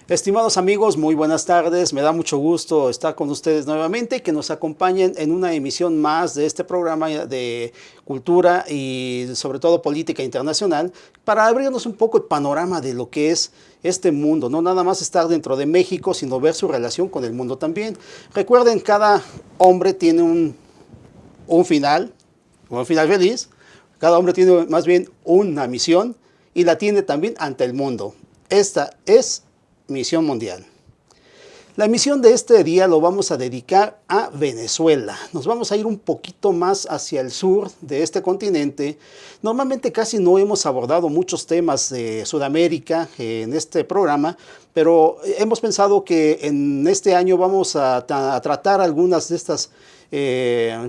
Estimados amigos, muy buenas tardes. Me da mucho gusto estar con ustedes nuevamente y que nos acompañen en una emisión más de este programa de cultura y sobre todo política internacional para abrirnos un poco el panorama de lo que es este mundo. No nada más estar dentro de México, sino ver su relación con el mundo también. Recuerden, cada hombre tiene un final feliz. Cada hombre tiene más bien una misión y la tiene también ante el mundo. Esta es Misión Mundial. La misión de este día lo vamos a dedicar a Venezuela. Nos vamos a ir un poquito más hacia el sur de este continente. Normalmente casi no hemos abordado muchos temas de Sudamérica en este programa, pero hemos pensado que en este año vamos a tratar algunas de estas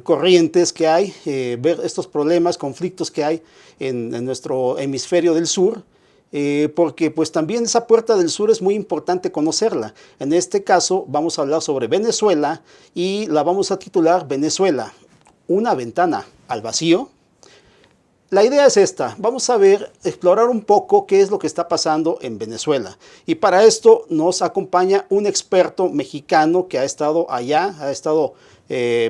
corrientes que hay, ver estos problemas, conflictos que hay en nuestro hemisferio del sur. Porque pues también esa puerta del sur es muy importante conocerla. En este caso vamos a hablar sobre Venezuela y la vamos a titular Venezuela, una ventana al vacío. La idea es esta, vamos a explorar un poco qué es lo que está pasando en Venezuela. Y para esto nos acompaña un experto mexicano que ha estado allá, ha estado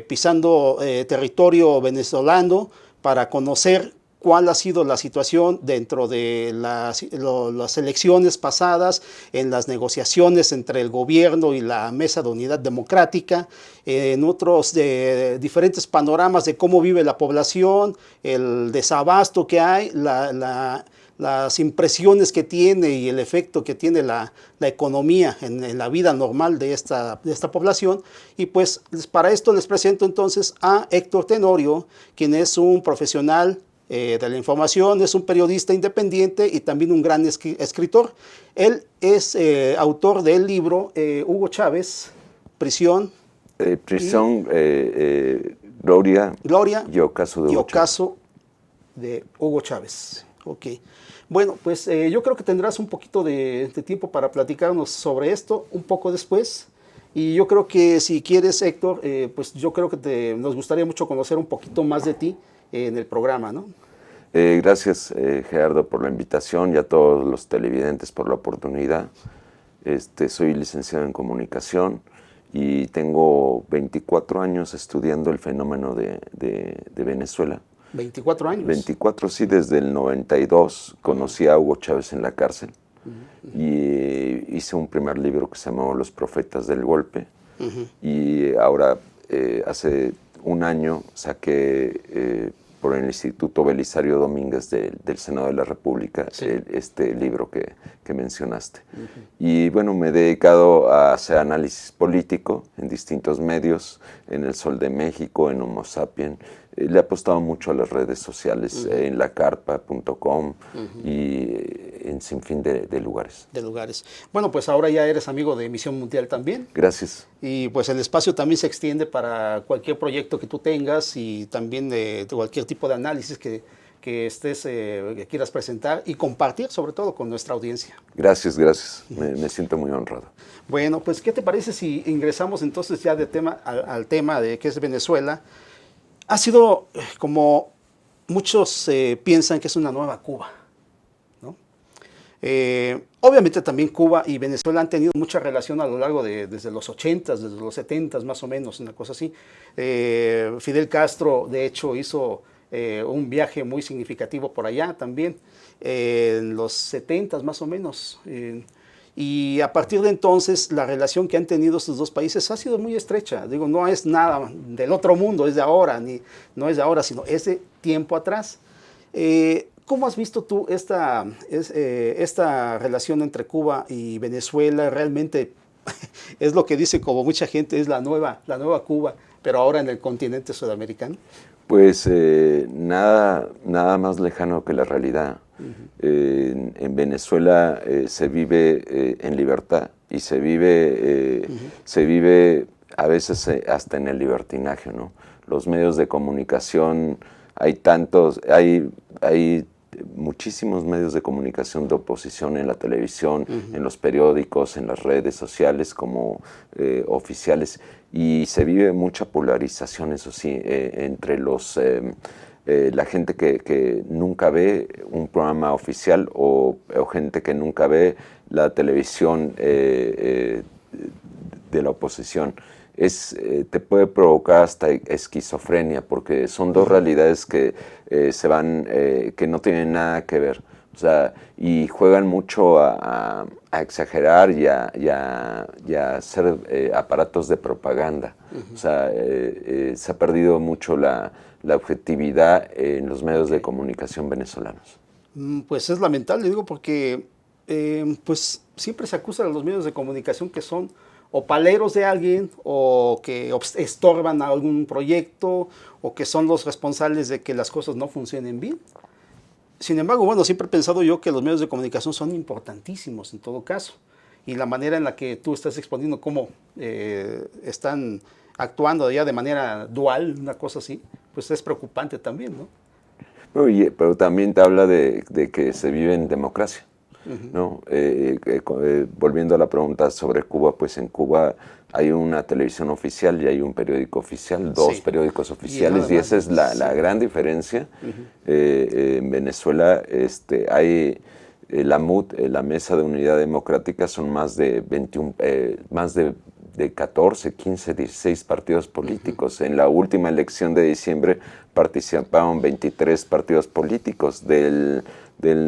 pisando territorio venezolano para conocer cuál ha sido la situación dentro de las elecciones pasadas, en las negociaciones entre el gobierno y la Mesa de Unidad Democrática, en otros diferentes panoramas de cómo vive la población, el desabasto que hay, las impresiones que tiene y el efecto que tiene la economía en la vida normal de esta población. Y pues para esto les presento entonces a Héctor Tenorio, quien es un profesional de la información, es un periodista independiente y también un gran escritor. Él es autor del libro Hugo Chávez, Prisión. Gloria y Ocaso de Hugo Chávez. Ok. Bueno, pues yo creo que tendrás un poquito de tiempo para platicarnos sobre esto un poco después. Y yo creo que si quieres, Héctor, pues yo creo que nos gustaría mucho conocer un poquito más de ti en el programa, ¿no? Gracias, Gerardo, por la invitación y a todos los televidentes por la oportunidad. Soy licenciado en comunicación y tengo 24 años estudiando el fenómeno de Venezuela. ¿24 años? 24, sí, desde el 92 conocí a Hugo Chávez en la cárcel y hice un primer libro que se llamó Los Profetas del Golpe y ahora hace un año saqué por el Instituto Belisario Domínguez del Senado de la República, sí, este libro que mencionaste. Y bueno, me he dedicado a hacer análisis político en distintos medios, en El Sol de México, en Homo Sapien. Le he apostado mucho a las redes sociales, en lacarpa.com y en sinfín de lugares. De lugares. Bueno, pues ahora ya eres amigo de Misión Mundial también. Gracias. Y pues el espacio también se extiende para cualquier proyecto que tú tengas y también de cualquier tipo de análisis que quieras presentar y compartir, sobre todo con nuestra audiencia. Gracias, gracias. Me siento muy honrado. Bueno, pues ¿qué te parece si ingresamos entonces ya al tema de qué es Venezuela? Ha sido como muchos piensan que es una nueva Cuba, ¿no? Obviamente también Cuba y Venezuela han tenido mucha relación a lo largo desde los 80s, desde los 70s más o menos, una cosa así. Fidel Castro, de hecho, hizo un viaje muy significativo por allá también, en los 70s más o menos. Y a partir de entonces la relación que han tenido estos dos países ha sido muy estrecha. Digo, no es nada del otro mundo, es de ahora, no es de ahora, sino es de tiempo atrás. ¿Cómo has visto tú esta relación entre Cuba y Venezuela? Realmente es lo que dice como mucha gente, es la nueva Cuba, pero ahora en el continente sudamericano. Pues nada más lejano que la realidad. En Venezuela se vive en libertad y se vive a veces hasta en el libertinaje, ¿no? Los medios de comunicación, hay muchísimos medios de comunicación de oposición en la televisión, en los periódicos, en las redes sociales como oficiales, y se vive mucha polarización, eso sí, entre la gente que nunca ve un programa oficial o gente que nunca ve la televisión de la oposición. Te puede provocar hasta esquizofrenia, porque son dos realidades que que no tienen nada que ver. O sea, y juegan mucho a exagerar y a hacer aparatos de propaganda. O sea, se ha perdido mucho la objetividad en los medios de comunicación venezolanos. Pues es lamentable, digo, porque pues siempre se acusa a los medios de comunicación que son o paleros de alguien, o que estorban a algún proyecto, o que son los responsables de que las cosas no funcionen bien. Sin embargo, bueno, siempre he pensado yo que los medios de comunicación son importantísimos en todo caso. Y la manera en la que tú estás exponiendo cómo están actuando ya de manera dual, una cosa así, pues es preocupante también, ¿no? Pero también te habla de que se vive en democracia, ¿no? Volviendo a la pregunta sobre Cuba, pues en Cuba hay una televisión oficial y hay un periódico oficial, dos periódicos oficiales, y esa es la gran diferencia. En Venezuela hay la MUD, la Mesa de Unidad Democrática, son más de 21, más de 14, 15, 16 partidos políticos. En la última elección de diciembre participaron 23 partidos políticos. Del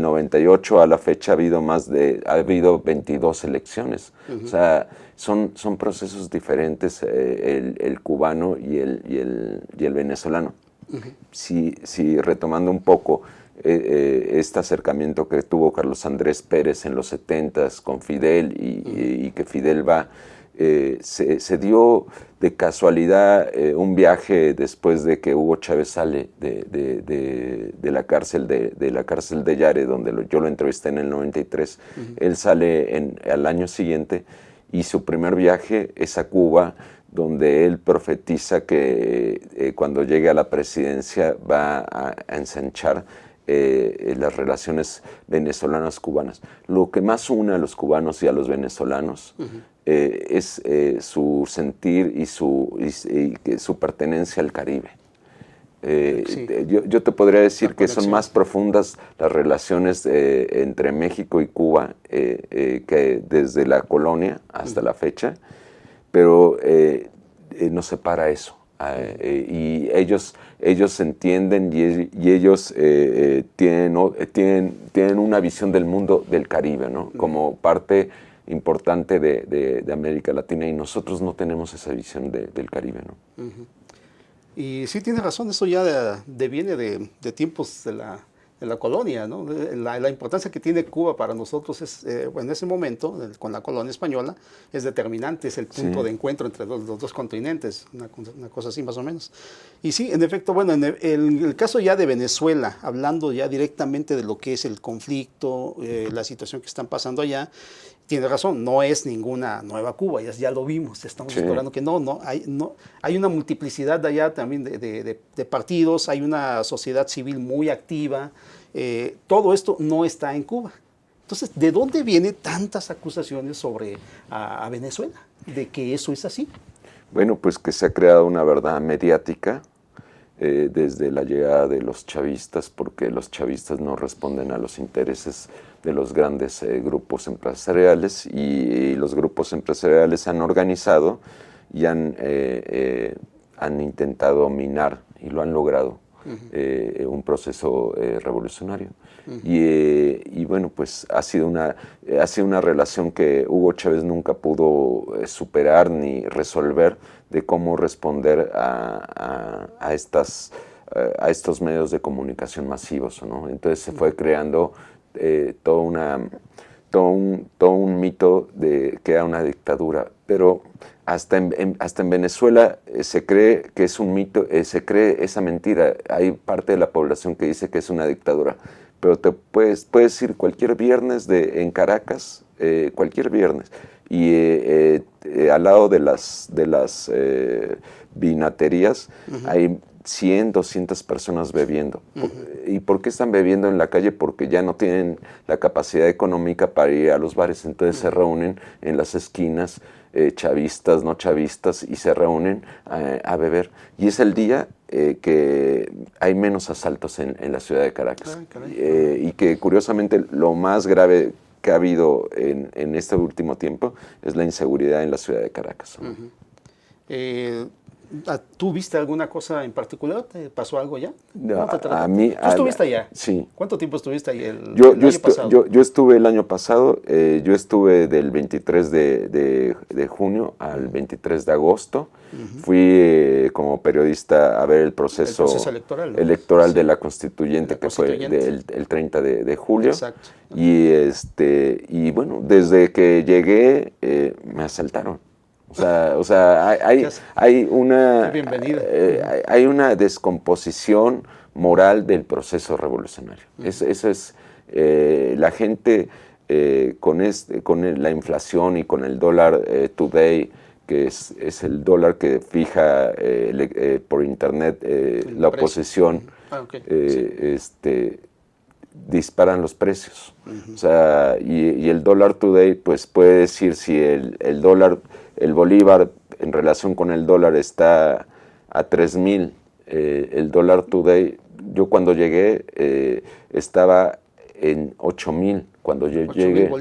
98 a la fecha ha habido 22 elecciones. O sea, son procesos diferentes, el cubano y el venezolano. Si retomando un poco este acercamiento que tuvo Carlos Andrés Pérez en los 70s con Fidel y que Fidel va, se dio de casualidad un viaje después de que Hugo Chávez sale de la cárcel de Yare, donde yo lo entrevisté en el 93. Él sale al año siguiente y su primer viaje es a Cuba, donde él profetiza que cuando llegue a la presidencia va a ensanchar las relaciones venezolanas-cubanas. Lo que más une a los cubanos y a los venezolanos es su sentir y su pertenencia al Caribe. Yo te podría decir que son más profundas las relaciones entre México y Cuba que desde la colonia hasta la fecha, pero nos separa eso. Y ellos entienden y ellos tienen una visión del mundo del Caribe, ¿no? Como parte importante de América Latina, y nosotros no tenemos esa visión del Caribe, ¿no? Y sí, tiene razón, eso ya viene de tiempos de la colonia, ¿no? La importancia que tiene Cuba para nosotros es, en ese momento, con la colonia española, es determinante, es el punto de encuentro entre los dos continentes, una cosa así más o menos. Y sí, en efecto, bueno, en el caso ya de Venezuela, hablando ya directamente de lo que es el conflicto, la situación que están pasando allá, tiene razón, no es ninguna nueva Cuba, ya lo vimos, estamos explorando que no, hay una multiplicidad de allá también de partidos, hay una sociedad civil muy activa, todo esto no está en Cuba. Entonces, ¿de dónde vienen tantas acusaciones sobre a Venezuela? ¿De que eso es así? Bueno, pues que se ha creado una verdad mediática desde la llegada de los chavistas, porque los chavistas no responden a los intereses de los grandes grupos empresariales, y los grupos empresariales han organizado y han intentado minar, y lo han logrado, un proceso revolucionario. Y bueno, pues ha sido una relación que Hugo Chávez nunca pudo superar ni resolver, de cómo responder a estos medios de comunicación masivos, ¿no? Entonces se fue creando todo un mito de que era una dictadura, pero hasta en Venezuela se cree que es un mito, se cree esa mentira. Hay parte de la población que dice que es una dictadura, pero te puedes ir cualquier viernes en Caracas, cualquier viernes, y al lado de las vinaterías hay 100, 200 personas bebiendo. ¿Y por qué están bebiendo en la calle? Porque ya no tienen la capacidad económica para ir a los bares, entonces se reúnen en las esquinas, chavistas, no chavistas, y se reúnen a beber. Y es el día que hay menos asaltos en la ciudad de Caracas. Y que curiosamente lo más grave que ha habido en este último tiempo es la inseguridad en la ciudad de Caracas. ¿Tú viste alguna cosa en particular? ¿Te pasó algo ya? No, a mí, ¿Tú estuviste allá? Sí. ¿Cuánto tiempo estuviste ahí el año pasado? Yo estuve el año pasado, yo estuve del 23 de junio al 23 de agosto. Fui como periodista a ver el proceso electoral, ¿no? de la constituyente, que fue el 30 de julio. Exacto. Y bueno, desde que llegué me asaltaron. O sea, hay una descomposición moral del proceso revolucionario. Eso es la gente con la inflación y con el dólar today, que es el dólar que fija por internet la oposición, disparan los precios. O sea, y el dólar today, pues puede decir si el bolívar en relación con el dólar está a 3,000, el dólar today, yo cuando llegué estaba en 8,000. Cuando yo llegué,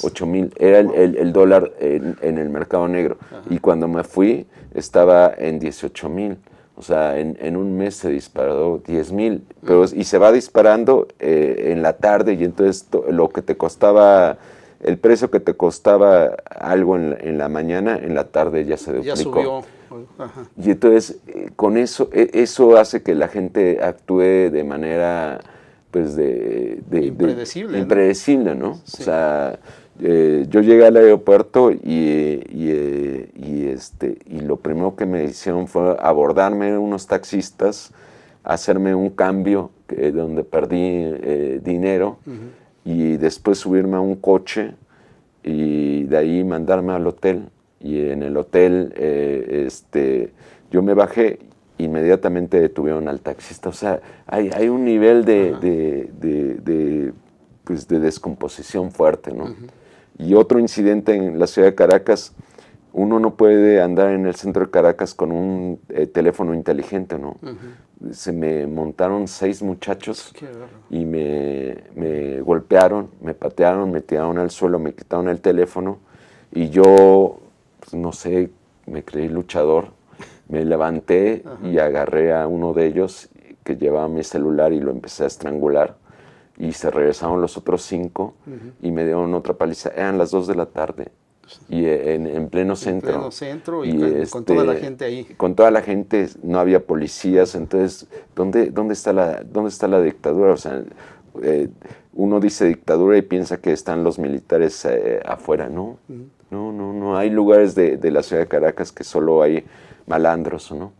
8,000 era el dólar en el mercado negro. Ajá. Y cuando me fui estaba en 18,000. O sea, en un mes se disparó 10,000. Y se va disparando en la tarde, y entonces lo que te costaba, el precio que te costaba algo en la mañana, en la tarde ya se duplicó. Ya subió. Ajá. Y entonces con eso hace que la gente actúe de manera pues impredecible, ¿no? Sí. O sea, yo llegué al aeropuerto y lo primero que me hicieron fue abordarme unos taxistas, hacerme un cambio donde perdí dinero, y después subirme a un coche y de ahí mandarme al hotel. Y en el hotel yo me bajé, inmediatamente detuvieron al taxista. O sea, hay un nivel de descomposición fuerte, ¿no? Y otro incidente en la ciudad de Caracas: uno no puede andar en el centro de Caracas con un teléfono inteligente, ¿no? Se me montaron 6 muchachos y me golpearon, me patearon, me tiraron al suelo, me quitaron el teléfono, y yo, pues, no sé, me creí luchador. Me levanté y agarré a uno de ellos que llevaba mi celular y lo empecé a estrangular, y se regresaron los otros 5 y me dieron otra paliza. Eran las 2 de la tarde y en pleno centro. En pleno centro y con toda la gente ahí. Con toda la gente, no había policías. Entonces, ¿dónde está la dictadura? O sea, uno dice dictadura y piensa que están los militares afuera. No, no. Hay lugares de la ciudad de Caracas que solo hay malandros, ¿no?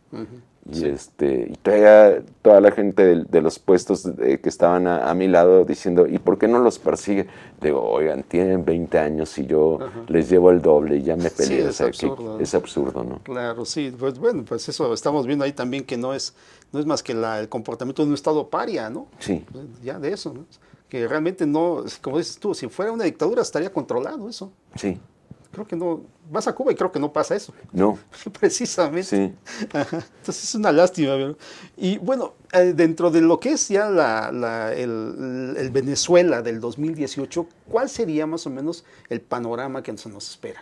Y y toda la gente de los puestos que estaban a mi lado diciendo, ¿y por qué no los persigue? Digo, oigan, tienen 20 años y yo les llevo el doble y ya me peleé. Sí, es absurdo. Es absurdo, ¿no? Claro, sí. Pues bueno, pues eso estamos viendo ahí también, que no es más que el comportamiento de un Estado paria, ¿no? Sí. Ya de eso, ¿no? Que realmente no, como dices tú, si fuera una dictadura estaría controlado eso. Sí. Creo que no, vas a Cuba y creo que no pasa eso. No. Precisamente. Sí. Ajá. Entonces es una lástima, ¿verdad? Y bueno, dentro de lo que es ya el Venezuela del 2018, ¿cuál sería más o menos el panorama que se nos espera?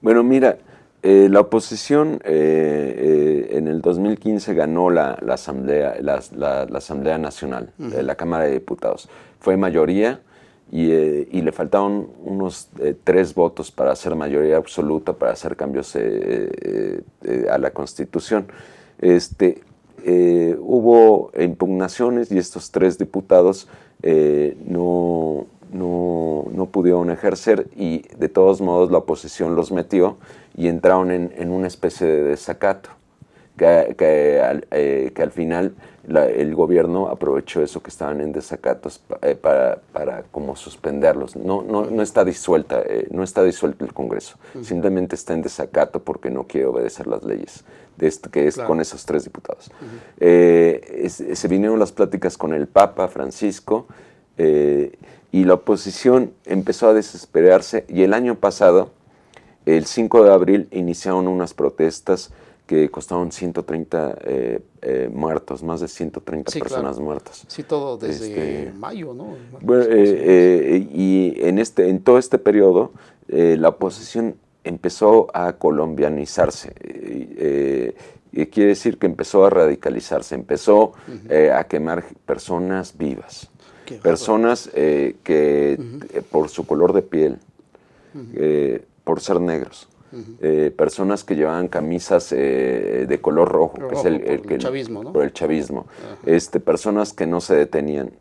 Bueno, mira, la oposición en el 2015 ganó la Asamblea Nacional de la Cámara de Diputados. Fue mayoría. Y le faltaban unos 3 votos para hacer mayoría absoluta, para hacer cambios a la Constitución. Hubo impugnaciones y estos 3 diputados no pudieron ejercer, y de todos modos la oposición los metió y entraron en una especie de desacato. Que al final el gobierno aprovechó eso, que estaban en desacatos, para como suspenderlos. No está disuelta, no está disuelto el Congreso, simplemente está en desacato porque no quiere obedecer las leyes, con esos 3 diputados. Se vinieron las pláticas con el Papa Francisco, y la oposición empezó a desesperarse, y el año pasado, el 5 de abril, iniciaron unas protestas que costaron 130 muertos, más de 130 Sí, personas claro. muertas. Sí, todo desde mayo, ¿no? Bueno, y en todo este periodo, la oposición empezó a colombianizarse. Quiere decir que empezó a radicalizarse, empezó a quemar personas vivas, Qué raro. personas que por su color de piel, por ser negros, personas que llevaban camisas de color rojo, que es Rojo, por el chavismo, ¿no? por el chavismo, personas que no se detenían.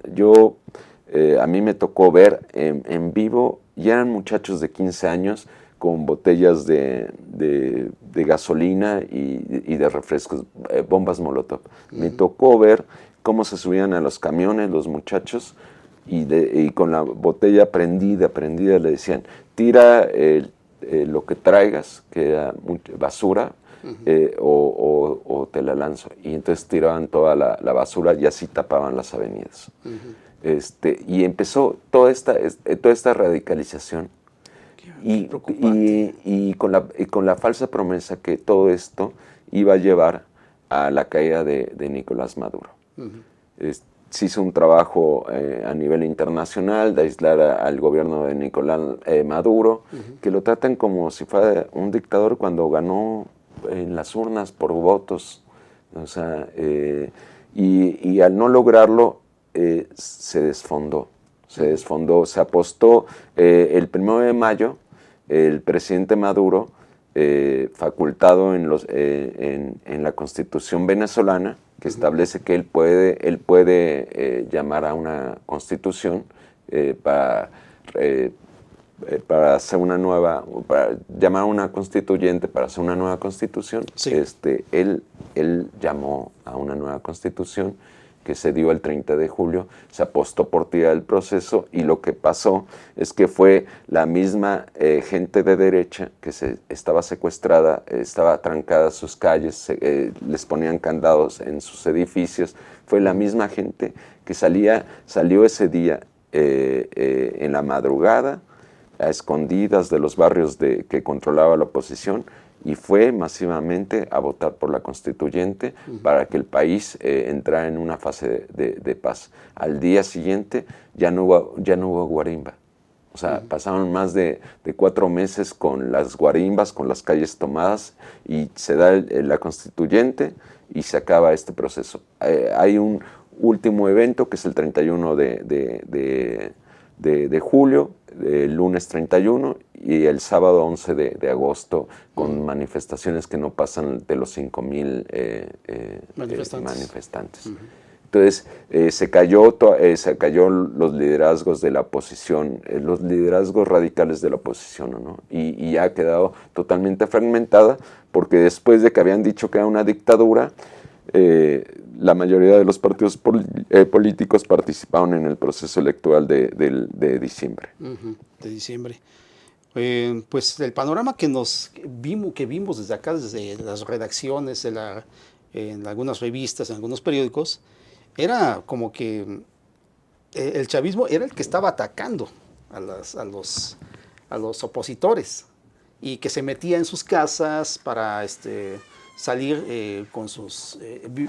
A mí me tocó ver en vivo, ya eran muchachos de 15 años con botellas de gasolina y de refrescos, bombas Molotov. Me tocó ver cómo se subían a los camiones los muchachos y con la botella prendida le decían, tira lo que traigas, que era basura, o te la lanzo. Y entonces tiraban toda la basura y así tapaban las avenidas. Y empezó toda esta radicalización y con la falsa promesa que todo esto iba a llevar a la caída de Nicolás Maduro. Se hizo un trabajo a nivel internacional de aislar al gobierno de Nicolás Maduro, que lo tratan como si fuera un dictador cuando ganó en las urnas por votos. O sea, y al no lograrlo, se desfondó. Se apostó. El 1 de mayo, el presidente Maduro, facultado en la Constitución venezolana, que establece que él puede llamar a una constitución para hacer para llamar a una constituyente para hacer una nueva constitución. Sí. Él llamó a una nueva constitución que se dio el 30 de julio, se apostó por tirar el proceso y lo que pasó es que fue la misma gente de derecha que estaba secuestrada, estaba trancada a sus calles, les ponían candados en sus edificios, fue la misma gente que salió ese día en la madrugada, a escondidas de los barrios que controlaba la oposición, y fue masivamente a votar por la constituyente para que el país entrara en una fase de paz. Al día siguiente ya no hubo guarimba. O sea, pasaron más de 4 meses con las guarimbas, con las calles tomadas, y se da la constituyente y se acaba este proceso. Hay un último evento que es el 31 de julio, el lunes 31 y el sábado 11 de agosto, con manifestaciones que no pasan de los 5,000 manifestantes. Entonces se cayó los liderazgos de la oposición, los liderazgos radicales de la oposición, ¿no? Y ha quedado totalmente fragmentada, porque después de que habían dicho que era una dictadura, la mayoría de los partidos políticos participaron en el proceso electoral de diciembre. De diciembre. Pues el panorama que vimos desde acá, desde las redacciones, en algunas revistas, en algunos periódicos, era como que el chavismo era el que estaba atacando a los opositores y que se metía en sus casas para salir con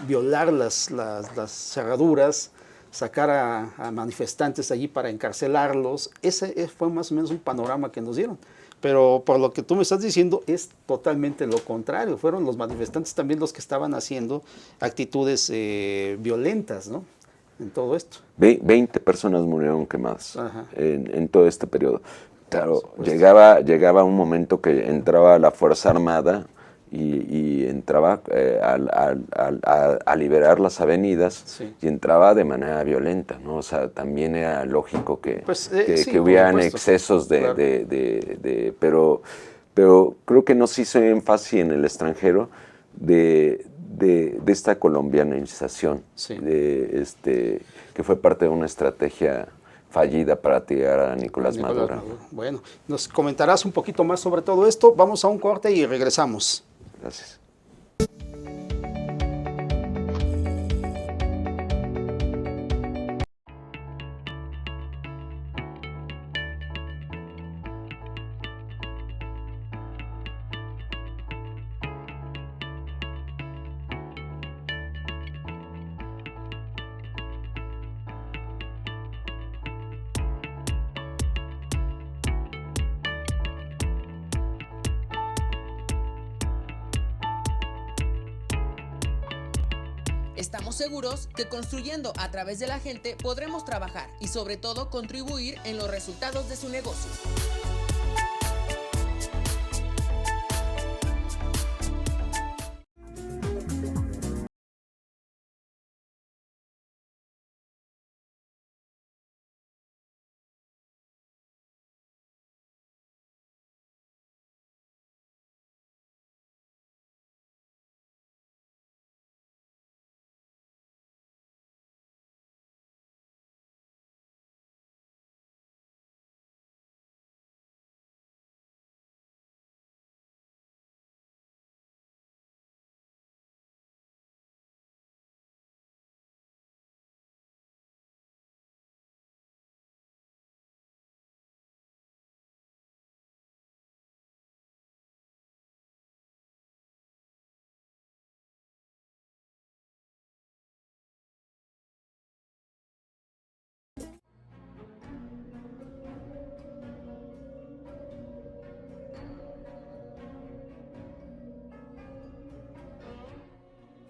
violar las cerraduras, sacar a manifestantes allí para encarcelarlos. Ese fue más o menos un panorama que nos dieron. Pero por lo que tú me estás diciendo es totalmente lo contrario. Fueron los manifestantes también los que estaban haciendo actitudes violentas, ¿no? En todo esto. 20 personas murieron quemadas en todo este periodo. Claro, llegaba un momento que entraba la Fuerza Armada y entraba a liberar las avenidas, sí, y entraba de manera violenta, ¿no? O sea, también era lógico que hubieran excesos claro, pero creo que nos hizo énfasis en el extranjero de esta colombianización, sí, que fue parte de una estrategia fallida para tirar a Nicolás Maduro. Bueno, nos comentarás un poquito más sobre todo esto. Vamos a un corte y regresamos. Gracias. Estamos seguros que construyendo a través de la gente podremos trabajar y sobre todo contribuir en los resultados de su negocio.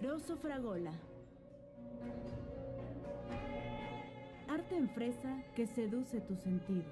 Rosso Fragola. Arte en fresa que seduce tus sentidos.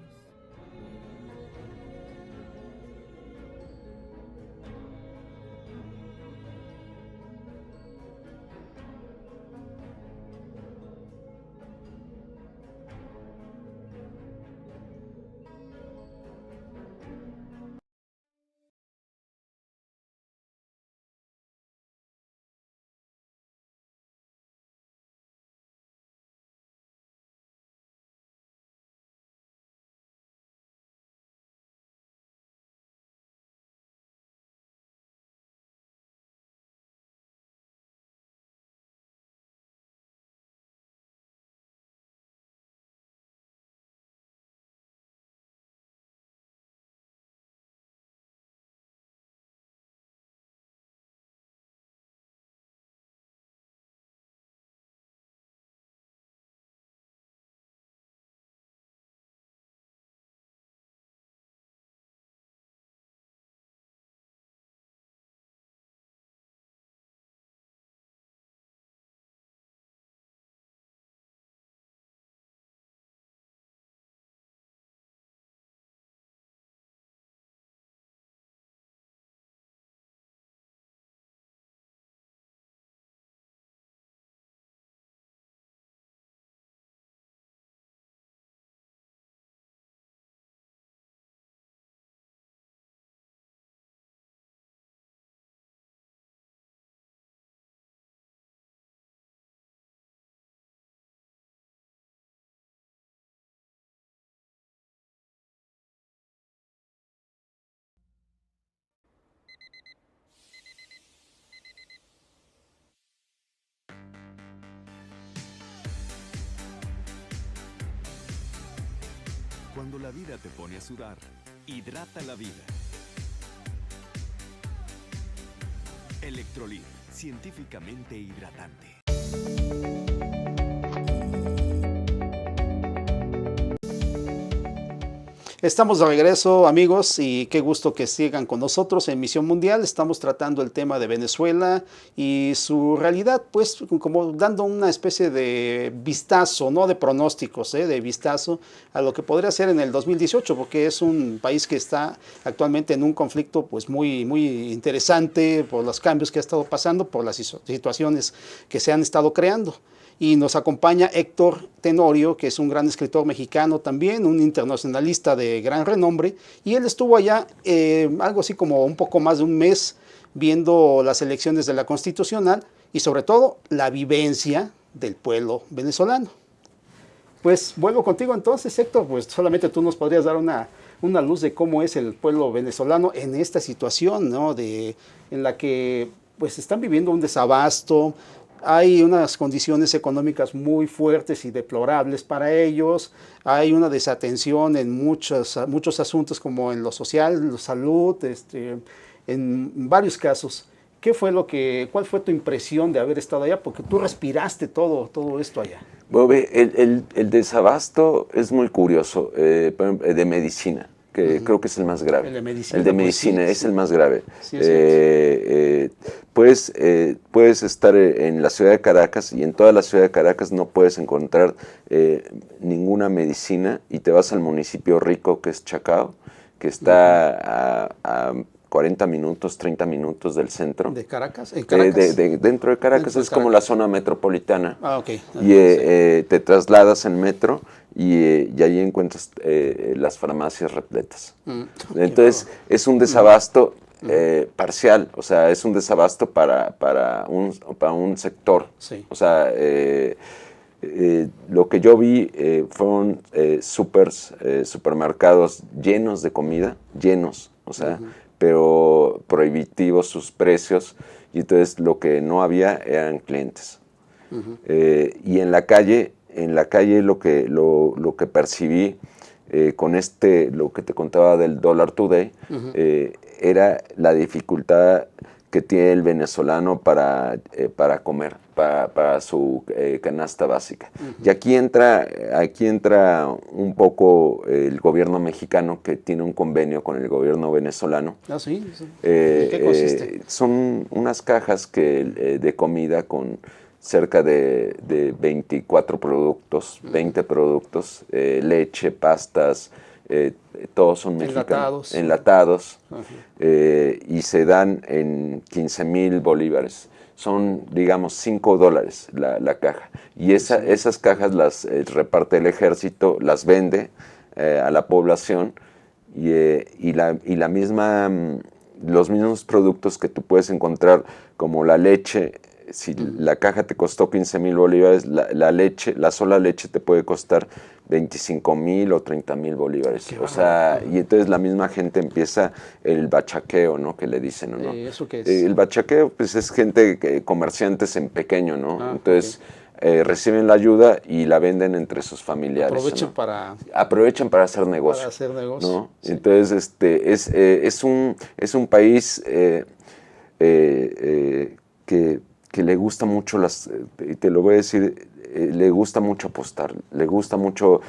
Cuando la vida te pone a sudar, hidrata la vida. Electrolit, científicamente hidratante. Estamos de regreso, amigos, y qué gusto que sigan con nosotros en Misión Mundial. Estamos tratando el tema de Venezuela y su realidad, pues como dando una especie de vistazo, no de pronósticos, de vistazo a lo que podría ser en el 2018, porque es un país que está actualmente en un conflicto pues muy interesante por los cambios que ha estado pasando, por las situaciones que se han estado creando. Y nos acompaña Héctor Tenorio, que es un gran escritor mexicano también, un internacionalista de gran renombre, y él estuvo allá algo así como un poco más de un mes viendo las elecciones de la Constitucional y sobre todo la vivencia del pueblo venezolano. Pues vuelvo contigo entonces, Héctor, pues solamente tú nos podrías dar una luz de cómo es el pueblo venezolano en esta situación, ¿no? En la que pues están viviendo un desabasto. Hay unas condiciones económicas muy fuertes y deplorables para ellos, hay una desatención en muchos asuntos como en lo social, en la salud, en varios casos. ¿Cuál fue tu impresión de haber estado allá? Porque tú respiraste todo esto allá. Bueno, el desabasto es muy curioso, de medicina, que creo que es el más grave. El de medicina. El de medicina es el más grave. Sí, es Puedes estar en la ciudad de Caracas y en toda la ciudad de Caracas no puedes encontrar ninguna medicina y te vas al municipio rico que es Chacao, que está a 40 minutos, 30 minutos del centro. ¿De Caracas? ¿En Caracas? Dentro de Caracas es como la zona metropolitana. Ah, ok. Y te trasladas en metro y ahí encuentras las farmacias repletas. Entonces es un desabasto parcial, o sea, es un desabasto para un sector. Sí. O sea, lo que yo vi fueron supermercados llenos de comida, llenos, o sea, pero prohibitivos sus precios, y entonces lo que no había eran clientes. Y en la calle lo que percibí con lo que te contaba del Dollar Today, era la dificultad que tiene el venezolano para comer, para su canasta básica. Y aquí entra un poco el gobierno mexicano, que tiene un convenio con el gobierno venezolano. Ah, sí. ¿En qué consiste? Son unas cajas de comida con cerca de 24 productos, 20 productos, leche, pastas, todos son mexicanos, enlatados, y se dan en 15,000 bolívares. Son, digamos, $5 la caja. Y esas cajas las reparte el ejército, las vende a la población, y los mismos productos que tú puedes encontrar, como la leche. Si la caja te costó 15,000 bolívares, la sola leche te puede costar 25,000 o 30,000 bolívares. O sea, y entonces la misma gente empieza el bachaqueo, ¿no? Que le dicen, ¿no? ¿Eso qué es? El bachaqueo, pues es gente, comerciantes en pequeño, ¿no? Entonces reciben la ayuda y la venden entre sus familiares. Aprovechan para hacer negocio. Para hacer negocio. ¿No? Sí. Entonces, es un país que le gusta mucho te lo voy a decir, le gusta mucho apostar, le gusta mucho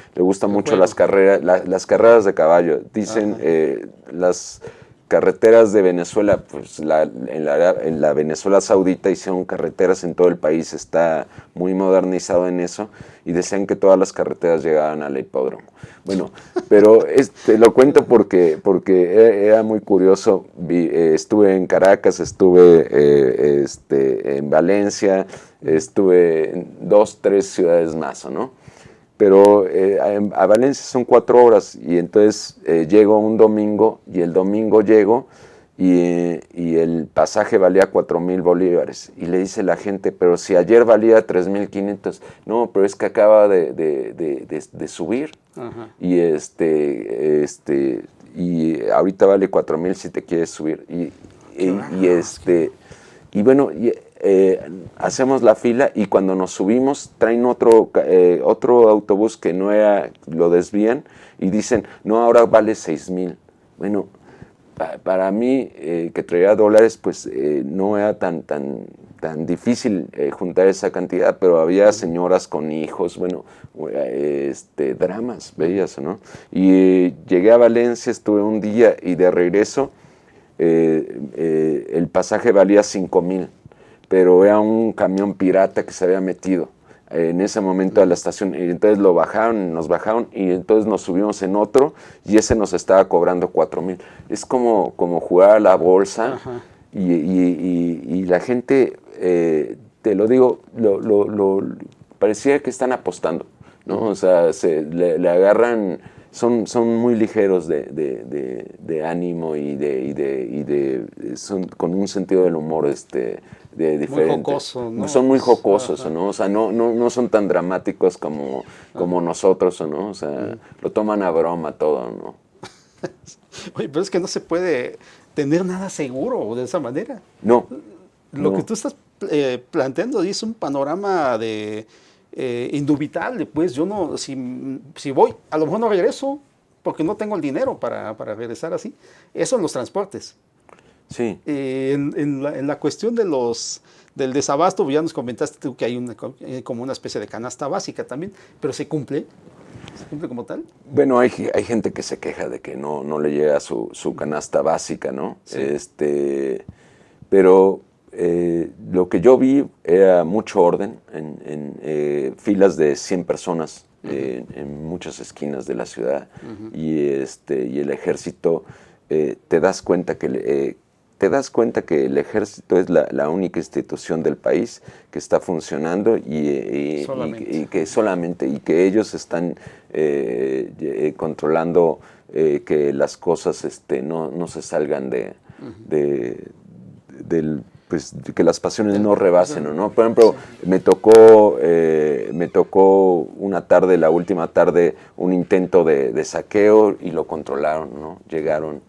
las carreras de caballo. Dicen las carreteras de Venezuela, pues en la Venezuela Saudita hicieron carreteras en todo el país, está muy modernizado en eso, y decían que todas las carreteras llegaban al hipódromo. Bueno, pero lo cuento porque era muy curioso. Estuve en Caracas, estuve en Valencia, estuve en 2, 3 ciudades más, ¿no? Pero a Valencia son 4 horas, y entonces llego un domingo, y el domingo llego y el pasaje valía 4,000 bolívares. Y le dice la gente, pero si ayer valía 3,500. No, pero es que acaba de subir. Y y ahorita vale 4,000 si te quieres subir. Y bueno, hacemos la fila, y cuando nos subimos traen otro autobús que no era, lo desvían y dicen, no, ahora vale 6,000. Bueno, para mí, que traía dólares, pues no era tan difícil juntar esa cantidad, pero había señoras con hijos, bueno, dramas, veías, ¿no? Y llegué a Valencia, estuve un día, y de regreso el pasaje valía 5,000, pero era un camión pirata que se había metido en ese momento a la estación, y entonces nos bajaron, y entonces nos subimos en otro, y ese nos estaba cobrando 4,000. Es como jugar a la bolsa. Y la gente, te lo digo, parecía que están apostando, ¿no? O sea, le agarran, son muy ligeros de ánimo, y son con un sentido del humor diferente. Muy jocoso, ¿no? Son muy jocosos, ¿no? O sea, no son tan dramáticos como nosotros, ¿no? O sea, lo toman a broma todo, ¿no? Oye, pero es que no se puede tener nada seguro de esa manera. No. Lo que tú estás planteando es un panorama indubitable. Pues yo no, si voy, a lo mejor no regreso porque no tengo el dinero para regresar así. Eso en los transportes. Sí. En la cuestión del desabasto, ya nos comentaste tú que hay como una especie de canasta básica también, pero ¿se cumple? ¿Se cumple como tal? Bueno, hay gente que se queja de que no le llega su canasta básica, ¿no? Sí. Pero lo que yo vi era mucho orden en filas de 100 personas en muchas esquinas de la ciudad. Y el ejército, te das cuenta que el ejército es la única institución del país que está funcionando y que ellos están controlando que las cosas no se salgan pues, que las pasiones no rebasen, ¿no? Por ejemplo, me tocó una tarde, la última tarde, un intento de saqueo y lo controlaron, ¿no? Llegaron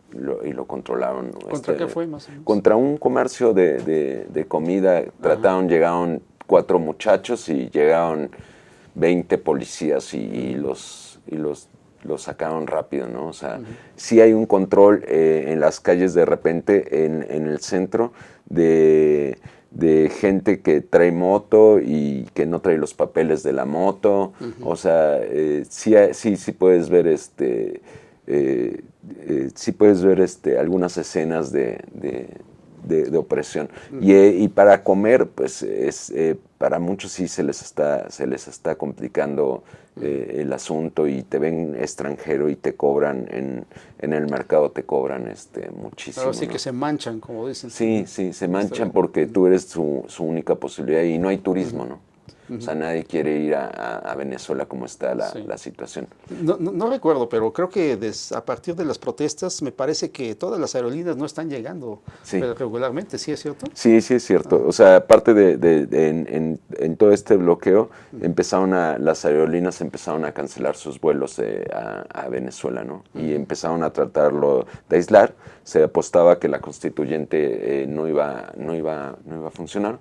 y lo controlaron. ¿Contra qué fue, más o menos? Contra un comercio de comida. Llegaron 4 muchachos y llegaron 20 policías y los sacaron rápido, ¿no? O sea, sí hay un control en las calles de repente, en el centro, de gente que trae moto y que no trae los papeles de la moto. O sea, sí puedes ver algunas escenas de opresión. Y para comer, pues para muchos sí se les está complicando el asunto, y te ven extranjero y te cobran en el mercado, te cobran muchísimo. Ahora sí, ¿no? que se manchan, como dicen. Sí, se manchan porque tú eres su única posibilidad y no hay turismo, ¿no? O sea, nadie quiere ir a Venezuela como está la situación. No recuerdo, pero creo que a partir de las protestas me parece que todas las aerolíneas no están llegando regularmente, ¿sí es cierto? Sí, es cierto. O sea, aparte en todo este bloqueo, las aerolíneas empezaron a cancelar sus vuelos a Venezuela, ¿no? Y empezaron a tratarlo de aislar. Se apostaba que la constituyente no iba a funcionar.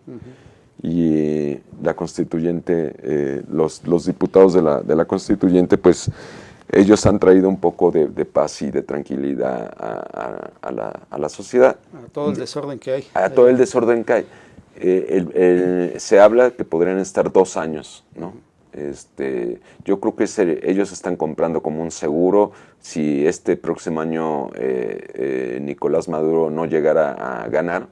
Y la constituyente, los diputados de la constituyente, pues ellos han traído un poco de paz y de tranquilidad a la sociedad. A todo el desorden que hay. A todo el desorden que hay. Se habla que podrían estar 2 años, ¿no? Yo creo que ellos están comprando como un seguro. Si este próximo año Nicolás Maduro no llegara a ganar,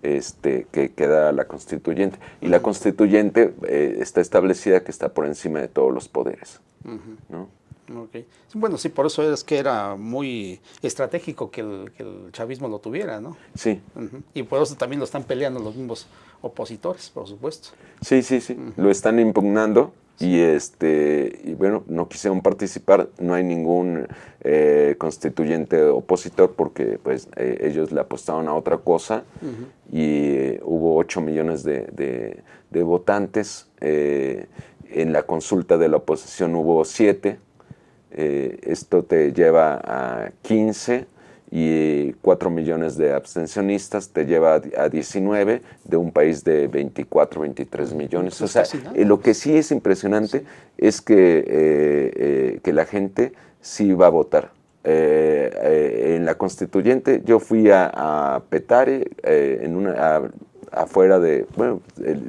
que queda la constituyente. Y la constituyente está establecida que está por encima de todos los poderes, ¿no? Okay. Bueno, sí, por eso es que era muy estratégico que el chavismo lo tuviera, ¿no? Sí. Y por eso también lo están peleando los mismos opositores, por supuesto. Sí. Lo están impugnando. Y bueno, no quisieron participar. No hay ningún constituyente opositor porque pues ellos le apostaron a otra cosa. Y hubo 8 millones de votantes. En la consulta de la oposición hubo 7. Esto te lleva a 15. Y 4 millones de abstencionistas te lleva a 19 de un país de 24, 23 millones. O sea, lo que sí es impresionante es que la gente sí va a votar. En la constituyente yo fui a Petare, afuera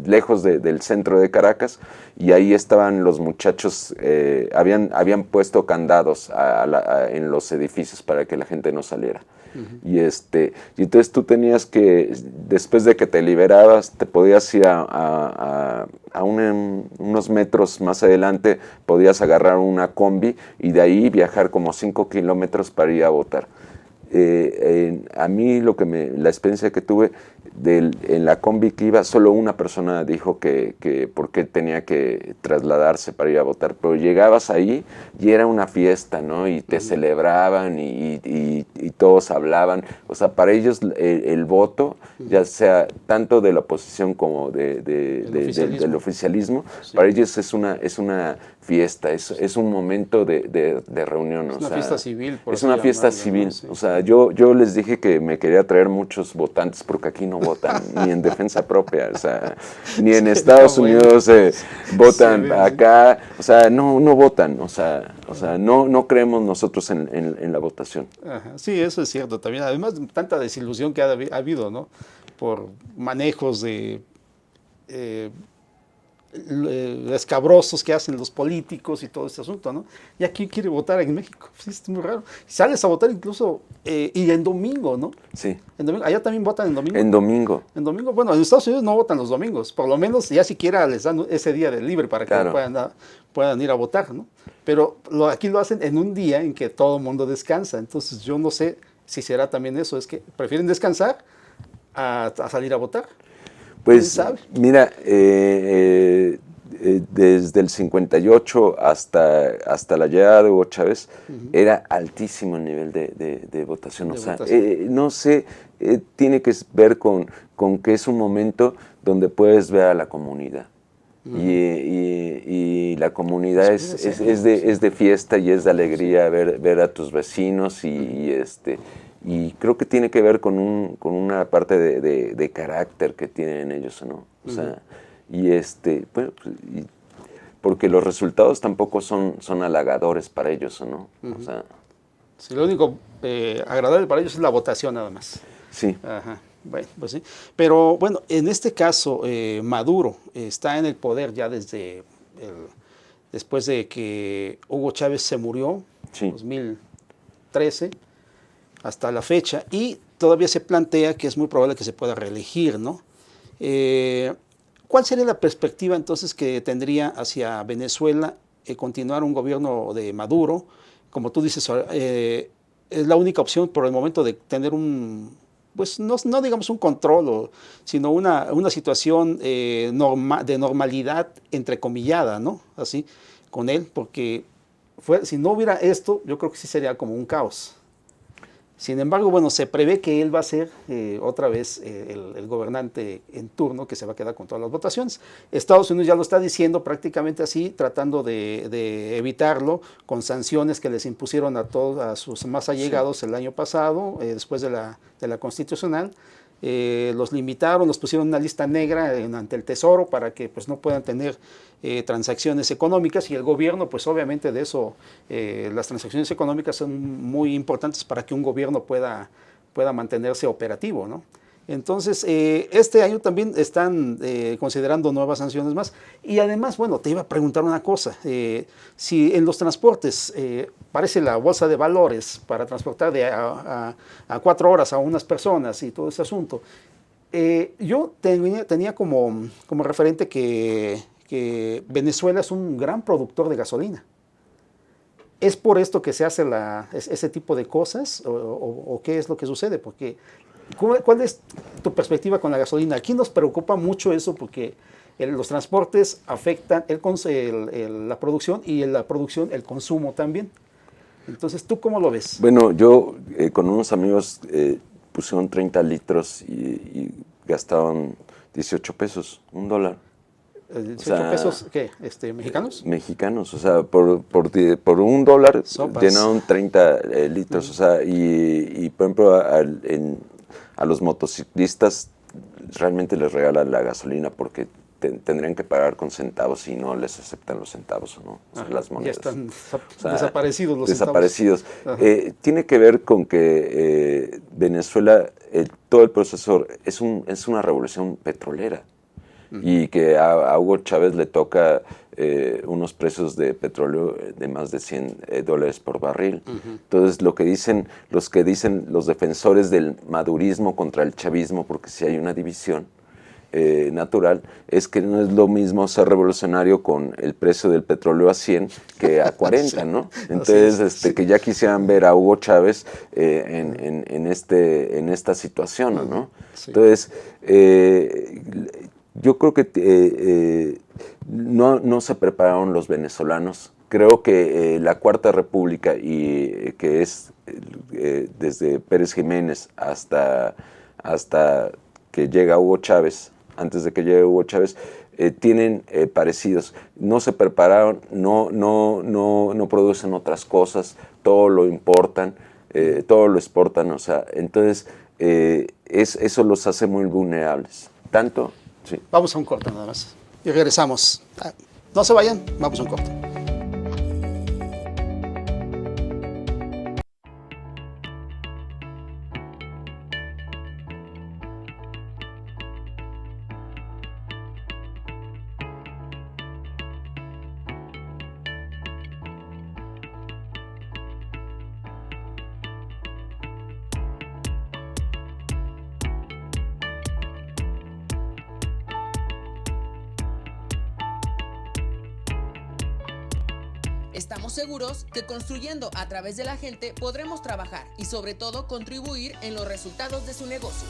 lejos del centro de Caracas, y ahí estaban los muchachos, habían puesto candados en los edificios para que la gente no saliera. Y entonces tú tenías que, después de que te liberabas, te podías ir a unos metros más adelante, podías agarrar una combi y de ahí viajar como 5 kilómetros para ir a votar. A mí la experiencia que tuve en la combi que iba, solo una persona dijo que por qué tenía que trasladarse para ir a votar, pero llegabas ahí y era una fiesta, ¿no? Y te celebraban y todos hablaban. O sea, para ellos el voto, ya sea tanto de la oposición como del oficialismo, para ellos es una fiesta, es un momento de reunión. Es una fiesta civil. Es una fiesta civil. Sí. O sea, yo les dije que me quería traer muchos votantes porque aquí no votan ni en defensa propia, o sea, ni en Estados Unidos votan acá, o sea, no votan, o sea, no creemos nosotros en la votación. Ajá, sí, eso es cierto también. Además, tanta desilusión que ha habido, ¿no? Por manejos escabrosos que hacen los políticos y todo este asunto, ¿no? Y aquí quiere votar en México, sí, es muy raro. Sales a votar incluso, y en domingo, ¿no? Sí. En domingo, allá también votan en domingo. En domingo. En domingo, bueno, en Estados Unidos no votan los domingos, por lo menos ya siquiera les dan ese día de libre para que Claro. puedan ir a votar, ¿no? Pero aquí lo hacen en un día en que todo el mundo descansa, entonces yo no sé si será también eso, es que prefieren descansar a salir a votar. ¿Quién Pues sabe? mira, desde el 58 hasta la llegada de Hugo Chávez, era altísimo el nivel de votación. De O sea, votación. no sé, tiene que ver con que es un momento donde puedes ver a la comunidad. Y la comunidad Pues puede ser, es de fiesta y es de alegría ver a tus vecinos y creo que tiene que ver con una parte de carácter que tienen ellos, ¿no? O sea, bueno, porque los resultados tampoco son halagadores para ellos, ¿no? O sea, Sí, lo único agradable para ellos es la votación nada más. sí. Ajá. Bueno, pues sí. Pero bueno, en este caso, Maduro está en el poder ya después de que Hugo Chávez se murió, Sí. 2013, hasta la fecha, y todavía se plantea que es muy probable que se pueda reelegir, ¿no? ¿Cuál sería la perspectiva entonces que tendría hacia Venezuela continuar un gobierno de Maduro? Como tú dices, es la única opción por el momento de tener pues no digamos un control, sino una situación de normalidad entrecomillada, ¿no? Así, con él, porque si no hubiera esto, yo creo que sí sería como un caos. Sin embargo, bueno, se prevé que él va a ser otra vez el gobernante en turno que se va a quedar con todas las votaciones. Estados Unidos ya lo está diciendo prácticamente así, tratando de evitarlo con sanciones que les impusieron a sus más allegados el año pasado, después de la Constitucional. Los limitaron, los pusieron en una lista negra ante el Tesoro para que pues no puedan tener transacciones económicas, y el gobierno pues obviamente de eso, las transacciones económicas son muy importantes para que un gobierno pueda mantenerse operativo, ¿no? Entonces, este año también están considerando nuevas sanciones más. Y además, bueno, te iba a preguntar una cosa. Si en los transportes parece la bolsa de valores para transportar a 4 horas a unas personas y todo ese asunto, yo tenía como referente que Venezuela es un gran productor de gasolina. ¿Es por esto que se hace ese tipo de cosas o qué es lo que sucede? Porque ¿cuál es tu perspectiva con la gasolina? Aquí nos preocupa mucho eso porque los transportes afectan la producción y en la producción el consumo también. Entonces, ¿tú cómo lo ves? Bueno, yo con unos amigos pusieron 30 litros y gastaban 18 pesos, $1. 18 pesos, ¿qué? ¿Mexicanos? Mexicanos, o sea, por $1 Sopas. llenaron 30 litros, o sea, y por ejemplo a los motociclistas realmente les regalan la gasolina porque tendrían que pagar con centavos y no les aceptan los centavos, ¿no? O sea, las monedas. Ya están desaparecidos los desaparecidos. centavos. Tiene que ver con que Venezuela, todo el proceso es una revolución petrolera. Y que a Hugo Chávez le toca unos precios de petróleo de más de $100 por barril. Entonces, los que dicen los defensores del madurismo contra el chavismo, porque si hay una división natural, es que no es lo mismo ser revolucionario con el precio del petróleo a 100 que a 40, ¿no? Entonces, que ya quisieran ver a Hugo Chávez en esta situación, ¿no? Sí. Entonces, yo creo que no se prepararon los venezolanos. Creo que la Cuarta República, y que es desde Pérez Jiménez hasta que llega Hugo Chávez, antes de que llegue Hugo Chávez, tienen parecidos. No se prepararon, no producen otras cosas, todo lo importan, todo lo exportan, o sea, entonces eso los hace muy vulnerables. Tanto. Sí. Vamos a un corte nada más y regresamos. No se vayan, vamos a un corte. Estamos seguros que construyendo a través de la gente podremos trabajar y sobre todo contribuir en los resultados de su negocio.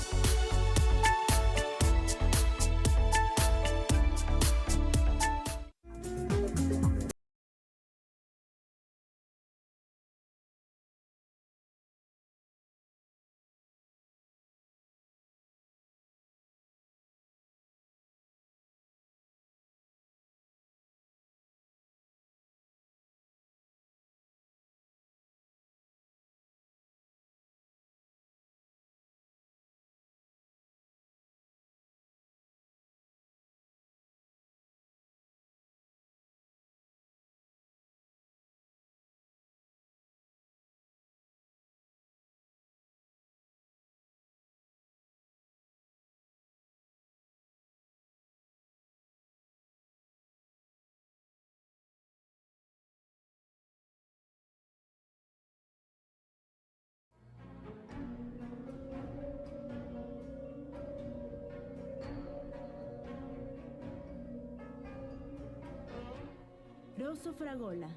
Rosso Fragola.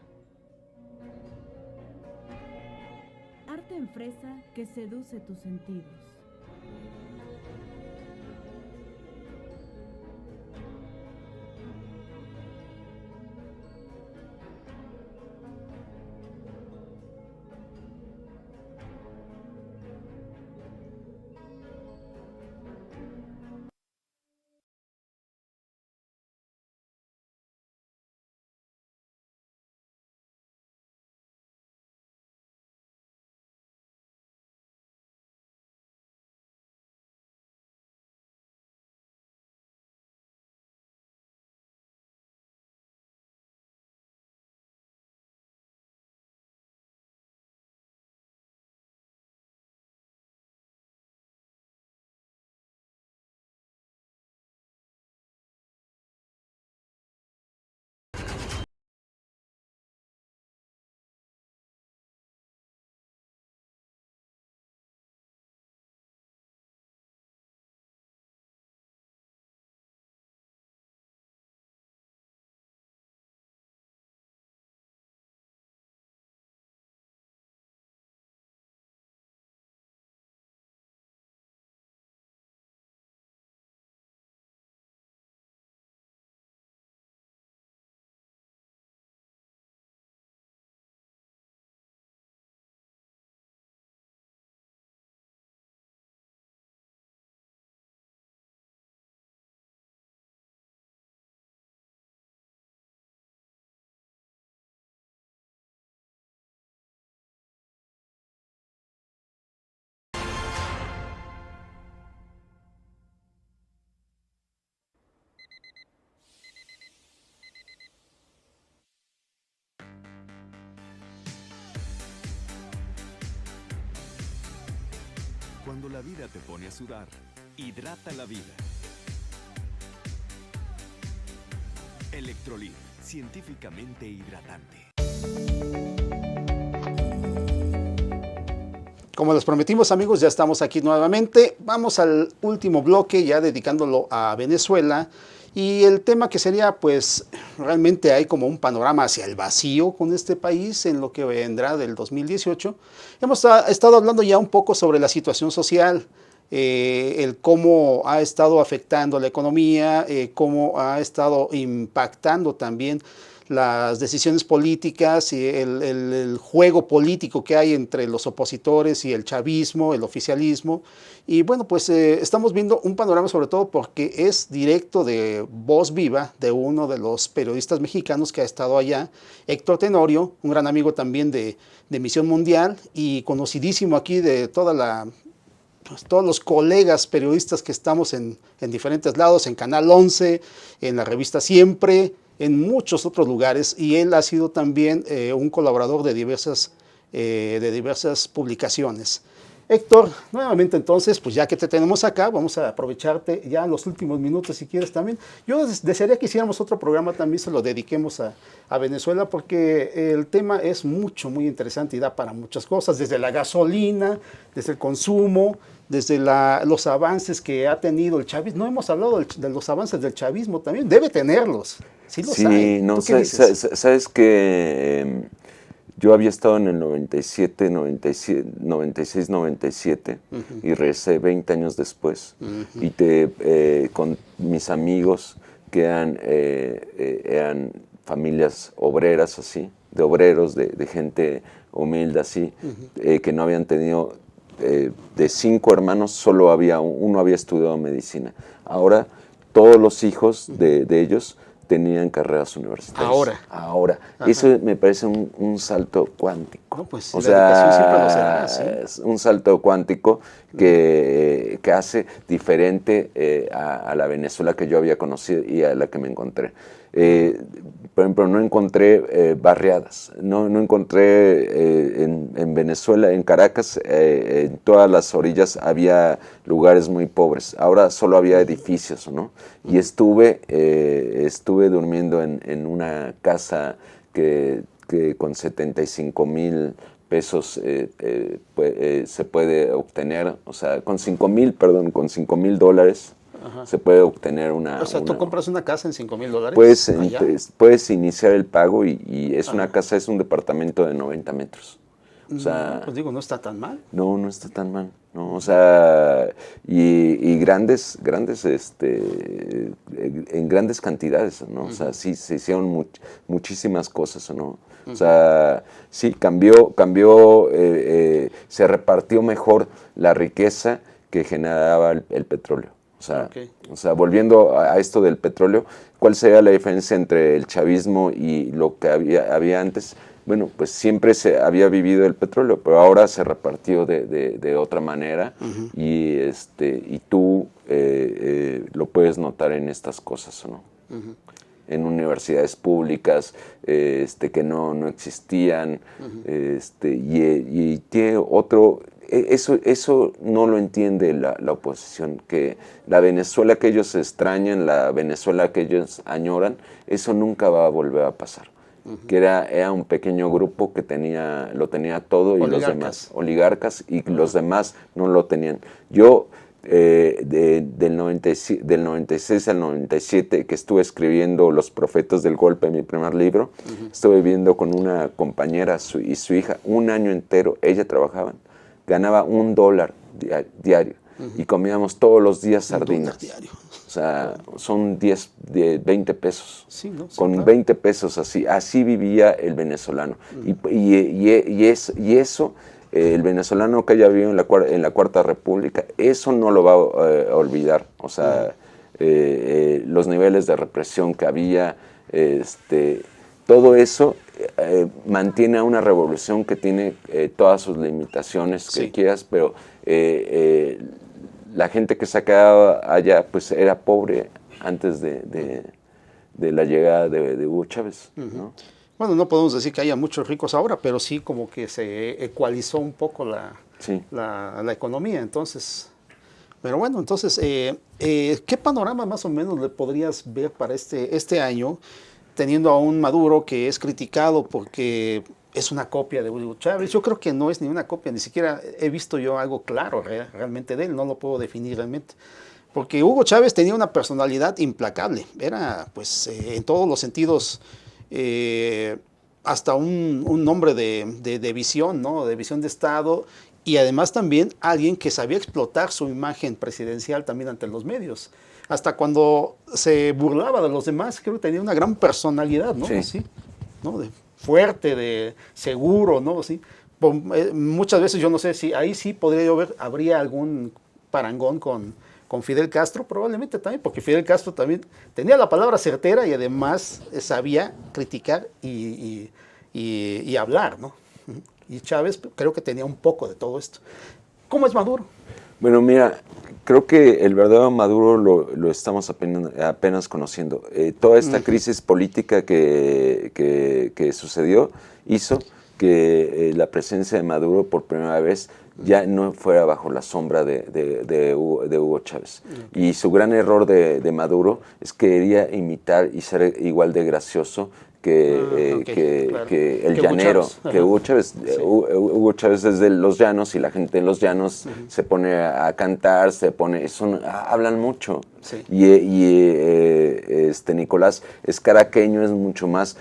Arte en fresa que seduce tus sentidos. Cuando la vida te pone a sudar, hidrata la vida. Electrolit, científicamente hidratante. Como les prometimos, amigos, ya estamos aquí nuevamente. Vamos al último bloque, ya dedicándolo a Venezuela. Y el tema que sería, pues, realmente hay como un panorama hacia el vacío con este país en lo que vendrá del 2018. Hemos estado hablando ya un poco sobre la situación social, el cómo ha estado afectando la economía, cómo ha estado impactando también las decisiones políticas y el juego político que hay entre los opositores y el chavismo, el oficialismo. Y bueno, pues estamos viendo un panorama sobre todo porque es directo de voz viva de uno de los periodistas mexicanos que ha estado allá, Héctor Tenorio, un gran amigo también de Misión Mundial y conocidísimo aquí de toda pues, todos los colegas periodistas que estamos en diferentes lados, en Canal 11, en la revista Siempre, en muchos otros lugares, y él ha sido también un colaborador de diversas publicaciones. Héctor, nuevamente entonces, pues ya que te tenemos acá, vamos a aprovecharte ya en los últimos minutos si quieres también. Yo desearía que hiciéramos otro programa también, se lo dediquemos a Venezuela, porque el tema es muy interesante y da para muchas cosas, desde la gasolina, desde el consumo, desde los avances que ha tenido el chavismo. No hemos hablado de los avances del chavismo también, debe tenerlos, sí los hay. No, ¿Tú qué dices? sabes que yo había estado en el 97, 96, 97 y regresé 20 años después y con mis amigos que eran familias obreras así, de obreros, de gente humilde así, que no habían tenido, de 5 hermanos, solo uno había estudiado medicina. Ahora todos los hijos de ellos tenían carreras universitarias. Ahora. Eso me parece un salto cuántico. No, pues la educación siempre lo será, ¿sí? Es un salto cuántico que hace diferente a la Venezuela que yo había conocido y a la que me encontré. Por ejemplo, no encontré barriadas, no encontré en Venezuela, en Caracas, en todas las orillas había lugares muy pobres. Ahora solo había edificios, ¿no? Y estuve durmiendo en una casa que con 75,000 pesos se puede obtener, o sea, con 5,000 dólares. Ajá. Se puede obtener una... O sea, tú compras una casa en $5,000. Puedes iniciar el pago y es una casa, es un departamento de 90 metros. O sea, pues digo, no está tan mal. No está tan mal. ¿No? O sea, y grandes, en grandes cantidades, ¿no? O sea, sí, se hicieron muchísimas cosas, ¿no? O sea, sí, cambió, se repartió mejor la riqueza que generaba el petróleo. O sea, volviendo a esto del petróleo, ¿cuál sería la diferencia entre el chavismo y lo que había antes? Bueno, pues siempre se había vivido el petróleo, pero ahora se repartió de otra manera y tú lo puedes notar en estas cosas, ¿no? En universidades públicas que no existían, y tiene otro... Eso no lo entiende la oposición, que la Venezuela que ellos extrañan, la Venezuela que ellos añoran, eso nunca va a volver a pasar. Que era un pequeño grupo que lo tenía todo y los demás, oligarcas, y los demás no lo tenían. Yo, del 96 al 97, que estuve escribiendo Los Profetas del Golpe, mi primer libro, estuve viviendo con una compañera y su hija, un año entero, ella trabajaba. Ganaba $1 diario y comíamos todos los días sardinas. Diario. O sea, son 20 pesos. Sí, ¿no? Con claro. 20 pesos así vivía el venezolano. Y eso, el venezolano que haya vivido en la Cuarta República, eso no lo va a olvidar. O sea, los niveles de represión que había, todo eso mantiene a una revolución que tiene todas sus limitaciones que quieras, pero la gente que se ha quedado allá pues era pobre antes de la llegada de Hugo Chávez, ¿no? Bueno, no podemos decir que haya muchos ricos ahora, pero sí como que se ecualizó un poco la economía, entonces... Pero bueno, entonces, ¿qué panorama más o menos le podrías ver para este año, teniendo a un Maduro que es criticado porque es una copia de Hugo Chávez? Yo creo que no es ni una copia, ni siquiera he visto yo algo claro realmente de él, no lo puedo definir realmente. Porque Hugo Chávez tenía una personalidad implacable, era pues en todos los sentidos hasta un hombre de visión, ¿no? De visión de Estado, y además también alguien que sabía explotar su imagen presidencial también ante los medios. Hasta cuando se burlaba de los demás, creo que tenía una gran personalidad, ¿no? Sí. Así, ¿no? De fuerte, de seguro, ¿no? Así. Muchas veces yo no sé si ahí sí habría algún parangón con Fidel Castro, probablemente también, porque Fidel Castro también tenía la palabra certera y además sabía criticar y hablar, ¿no? Y Chávez creo que tenía un poco de todo esto. ¿Cómo es Maduro? Bueno, mira, creo que el verdadero Maduro lo estamos apenas conociendo. Toda esta crisis política que sucedió hizo que la presencia de Maduro por primera vez ya no fuera bajo la sombra de Hugo Chávez. Okay. Y su gran error de Maduro es que quería imitar y ser igual de gracioso Claro. que el Que Hugo llanero, Chávez. que Hugo Chávez. Hugo Chávez es de los llanos y la gente de los llanos se pone a cantar, hablan mucho. Sí. Nicolás es caraqueño, es mucho más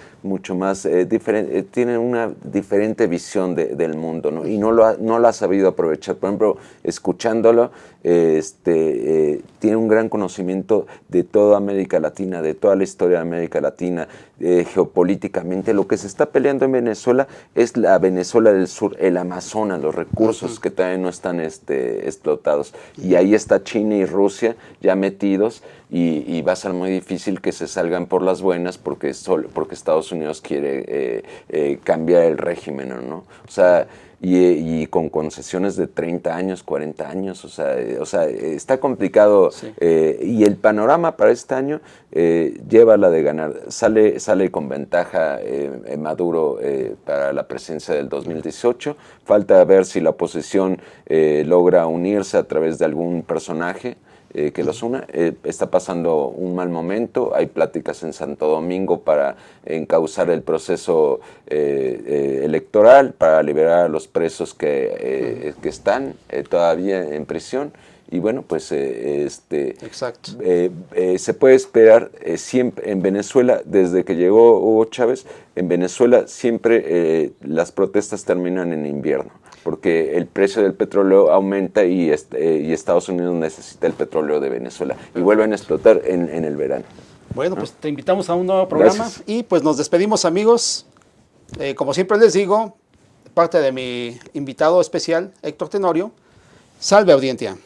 diferente, tiene una diferente visión del mundo, ¿no? Y no lo ha sabido aprovechar. Por ejemplo, escuchándolo, tiene un gran conocimiento de toda América Latina, de toda la historia de América Latina, geopolíticamente. Lo que se está peleando en Venezuela es la Venezuela del Sur, el Amazonas, los recursos que todavía no están explotados. Y ahí está China y Rusia ya metidos, y va a ser muy difícil que se salgan por las buenas porque Estados Unidos quiere cambiar el régimen, ¿no? O sea, y con concesiones de 30 años, 40 años, o sea, está complicado. Sí. Y el panorama para este año lleva la de ganar. Sale con ventaja Maduro para la presidencia del 2018. Falta ver si la oposición logra unirse a través de algún personaje que los una. Está pasando un mal momento. Hay pláticas en Santo Domingo para encauzar el proceso electoral, para liberar a los presos que están todavía en prisión. Y bueno, pues Exacto. Se puede esperar siempre en Venezuela, desde que llegó Hugo Chávez, en Venezuela siempre las protestas terminan en invierno, porque el precio del petróleo aumenta y Estados Unidos necesita el petróleo de Venezuela y vuelven a explotar en el verano. Bueno, pues te invitamos a un nuevo programa. Gracias. Y pues nos despedimos, amigos. Como siempre les digo, parte de mi invitado especial, Héctor Tenorio, salve audiencia.